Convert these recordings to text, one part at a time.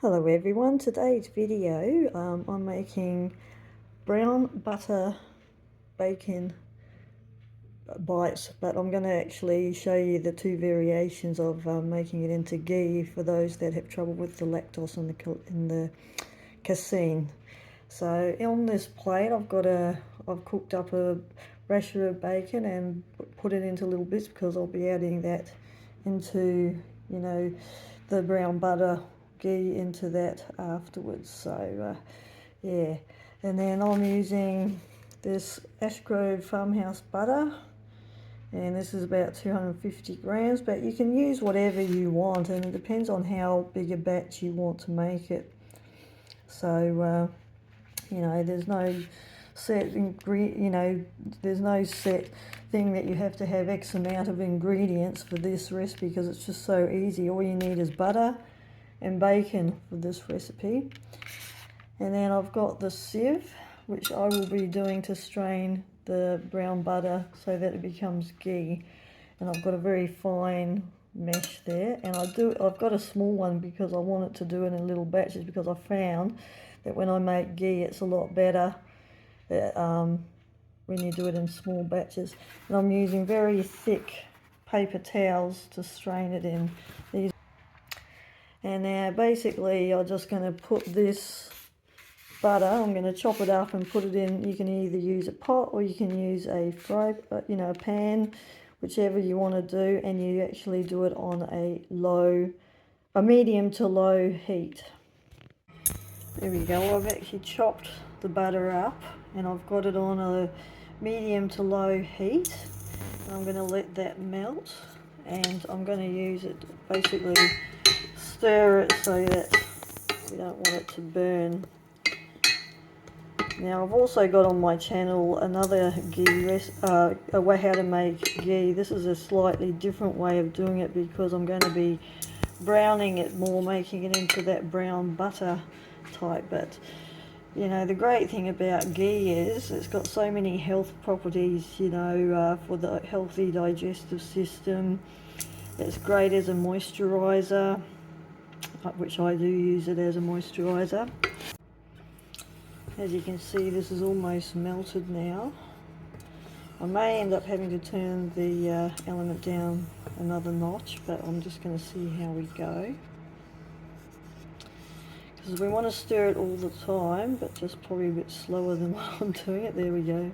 Hello everyone, today's video I'm making brown butter bacon bites, but I'm going to actually show you the two variations of making it into ghee for those that have trouble with the lactose in the casein. So on this plate I've cooked up a rasher of bacon and put it into little bits because I'll be adding that into, the brown butter ghee into that afterwards. So yeah, and then I'm using this Ashgrove farmhouse butter, and this is about 250 grams, but you can use whatever you want, and it depends on how big a batch you want to make it. So there's no set there's no set thing that you have to have X amount of ingredients for this recipe, because it's just so easy. All you need is butter and bacon for this recipe. And then I've got the sieve, which I will be doing to strain the brown butter so that it becomes ghee. And I've got a very fine mesh there, and I've got a small one because I want it to do it in little batches, because I found that when I make ghee it's a lot better when you do it in small batches. And I'm using very thick paper towels to strain it in these. And now basically I'm just going to put this butter, I'm going to chop it up and put it in. You can either use a pot or you can use a a pan, whichever you want to do, and you actually do it on a medium to low heat. There we go, I've actually chopped the butter up and I've got it on a medium to low heat. I'm going to let that melt, and I'm going to use it, basically stir it so that we don't want it to burn. Now I've also got on my channel another ghee a way how to make ghee. This is a slightly different way of doing it because I'm going to be browning it more, making it into that brown butter type. But the great thing about ghee is it's got so many health properties, for the healthy digestive system. It's great as a moisturizer, which I do use it as a moisturizer. As you can see, this is almost melted now. I may end up having to turn the element down another notch, but I'm just going to see how we go. Because we want to stir it all the time, but just probably a bit slower than what I'm doing it. There we go.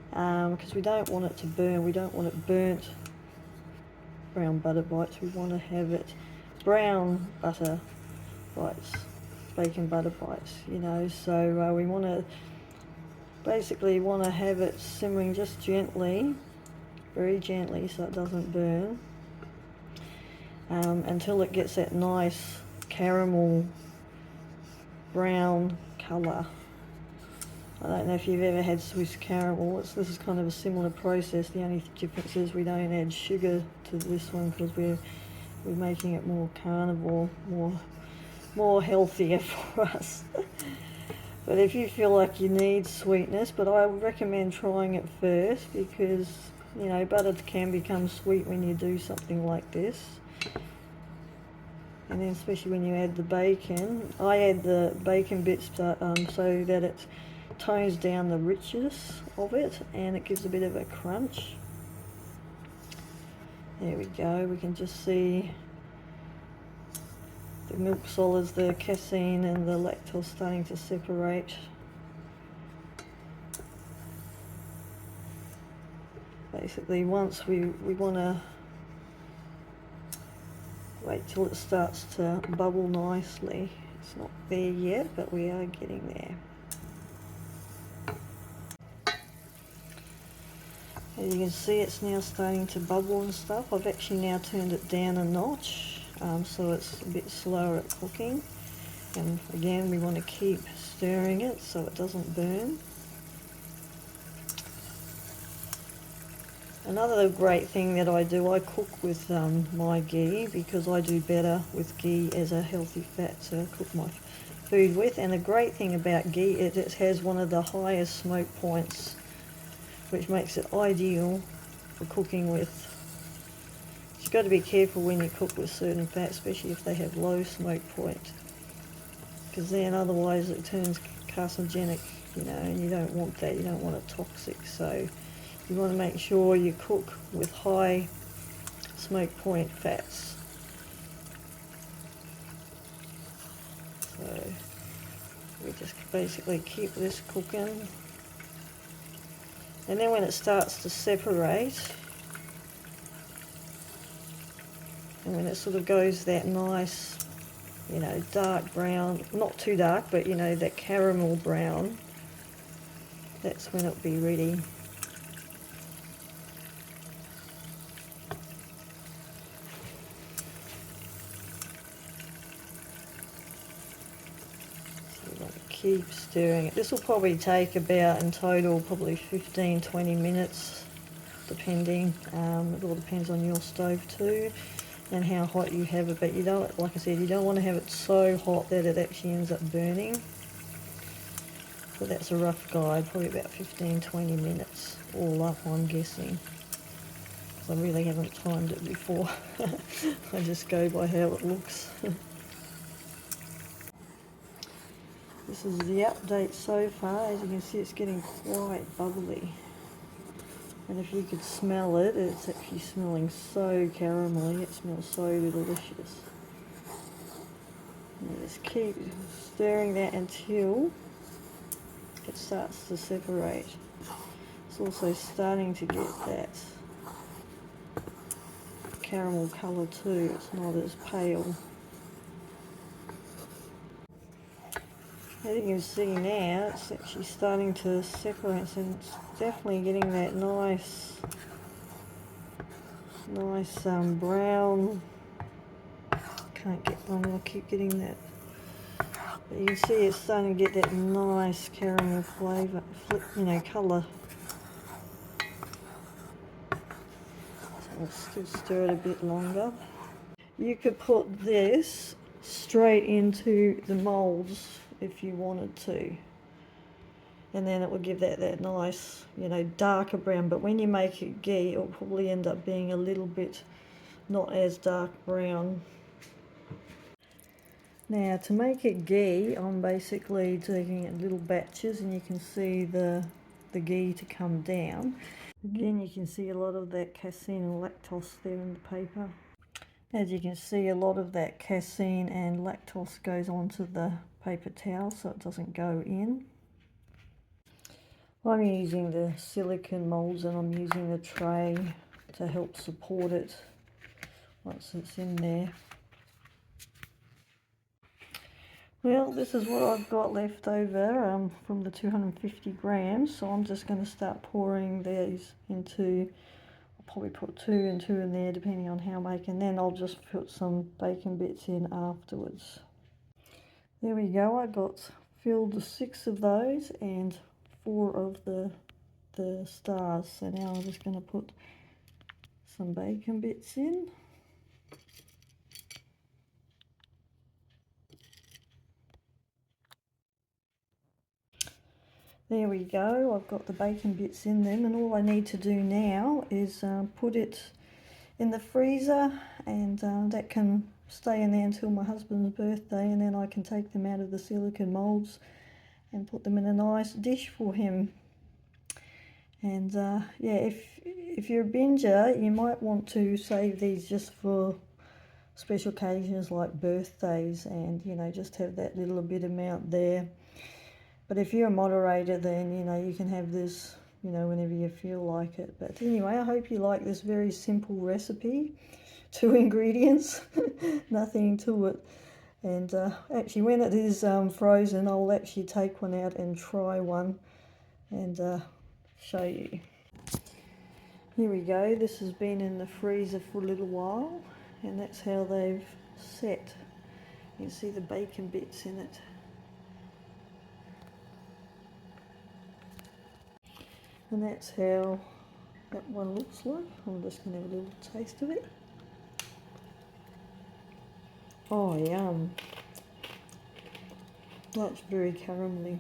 Because we don't want it to burn. We don't want it burnt brown butter bites. We want to have it brown butter bites, bacon butter bites, so we want to basically have it simmering just gently, very gently, so it doesn't burn, until it gets that nice caramel brown colour. I don't know if you've ever had Swiss caramel. This is kind of a similar process. The only difference is we don't add sugar to this one because we're making it more carnivore, more healthier for us. But if you feel like you need sweetness, but I recommend trying it first, because butter can become sweet when you do something like this. And then especially when you add the bacon. I add the bacon bits so that it tones down the richness of it and it gives a bit of a crunch. There we go, we can just see the milk solids, the casein and the lactose starting to separate. Basically, once we want to wait till it starts to bubble nicely. It's not there yet, but we are getting there. As you can see, it's now starting to bubble and stuff. I've actually now turned it down a notch, so it's a bit slower at cooking. And again, we want to keep stirring it so it doesn't burn. Another great thing that I do, I cook with my ghee, because I do better with ghee as a healthy fat to cook my food with. And the great thing about ghee is it has one of the highest smoke points, which makes it ideal for cooking with. You've got to be careful when you cook with certain fats, especially if they have low smoke point. because then otherwise it turns carcinogenic, you know, and you don't want that. You don't want it toxic. So you want to make sure you cook with high smoke point fats. So we just basically keep this cooking, and then when it starts to separate, and when it sort of goes that nice, you know, dark brown, not too dark, but you know, that caramel brown, that's when it'll be ready. So we're going to keep stirring it. This will probably take about, in total, probably 15-20 minutes, depending. It all depends on your stove too, and how hot you have it. But you don't, like I said, you don't want to have it so hot that it actually ends up burning. But that's a rough guide, probably about 15-20 minutes all up, I'm guessing. Because I really haven't timed it before. I just go by how it looks. This is the update so far. As you can see, it's getting quite bubbly. And if you could smell it, it's actually smelling so caramelly. It smells so delicious. And just keep stirring that until it starts to separate. It's also starting to get that caramel colour too. It's not as pale. As you can see now, it's actually starting to separate, and it's definitely getting that nice brown. Can't get one, I'll keep getting that. But you can see it's starting to get that nice caramel flavour, you know, colour. So I'll still stir it a bit longer. You could put this straight into the moulds if you wanted to. And then it will give that nice, you know, darker brown. But when you make it ghee, it'll probably end up being a little bit not as dark brown. Now to make it ghee, I'm basically taking it in little batches, and you can see the ghee to come down. Again, you can see a lot of that casein and lactose there in the paper. As you can see, a lot of that casein and lactose goes onto the paper towel so it doesn't go in. I'm using the silicone moulds, and I'm using the tray to help support it once it's in there. Well, this is what I've got left over from the 250 grams, so I'm just going to start pouring these into, I'll probably put 2 and 2 in there depending on how I make, and then I'll just put some bacon bits in afterwards. There we go, I got filled 6 of those and 4 of the stars. So now I'm just going to put some bacon bits in. There we go, I've got the bacon bits in them, and all I need to do now is put it in the freezer, and that can stay in there until my husband's birthday, and then I can take them out of the silicone moulds and put them in a nice dish for him. And yeah, if you're a binger, you might want to save these just for special occasions like birthdays, and you know, just have that little bit amount there. But if you're a moderator, then you know, you can have this, you know, whenever you feel like it. But anyway, I hope you like this very simple recipe. 2 ingredients, nothing to it. And actually, when it is frozen, I'll actually take one out and try one and show you. Here we go, this has been in the freezer for a little while, and that's how they've set. You can see the bacon bits in it. And that's how that one looks like. I'm just going to have a little taste of it. Oh, yum. That's very caramelly.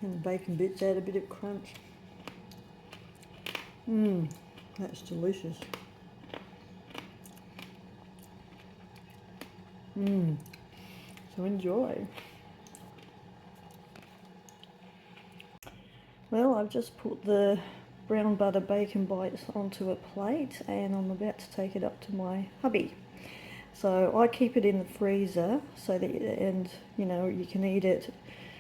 And the bacon bits add a bit of crunch. That's delicious. So enjoy. Well, I've just put the brown butter bacon bites onto a plate and I'm about to take it up to my hubby. So I keep it in the freezer so that, and you know, you can eat it,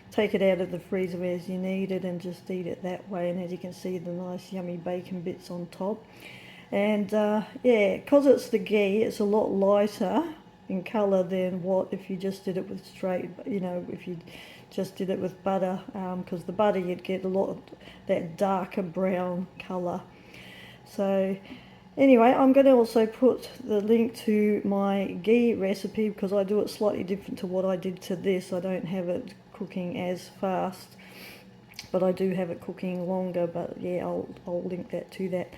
take it out of the freezer as you need it and just eat it that way. And as you can see, the nice yummy bacon bits on top. And yeah, because it's the ghee, it's a lot lighter in colour than what if you just did it with straight, you know, if you just did it with butter, because the butter you'd get a lot of that darker brown colour. So anyway, I'm going to also put the link to my ghee recipe because I do it slightly different to what I did to this. I don't have it cooking as fast, but I do have it cooking longer. But yeah, I'll link that to that.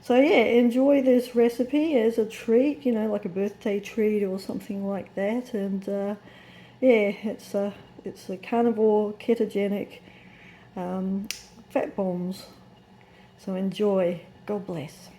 So yeah, enjoy this recipe as a treat, you know, like a birthday treat or something like that. And yeah, it's a carnivore ketogenic fat bombs. So enjoy. God bless.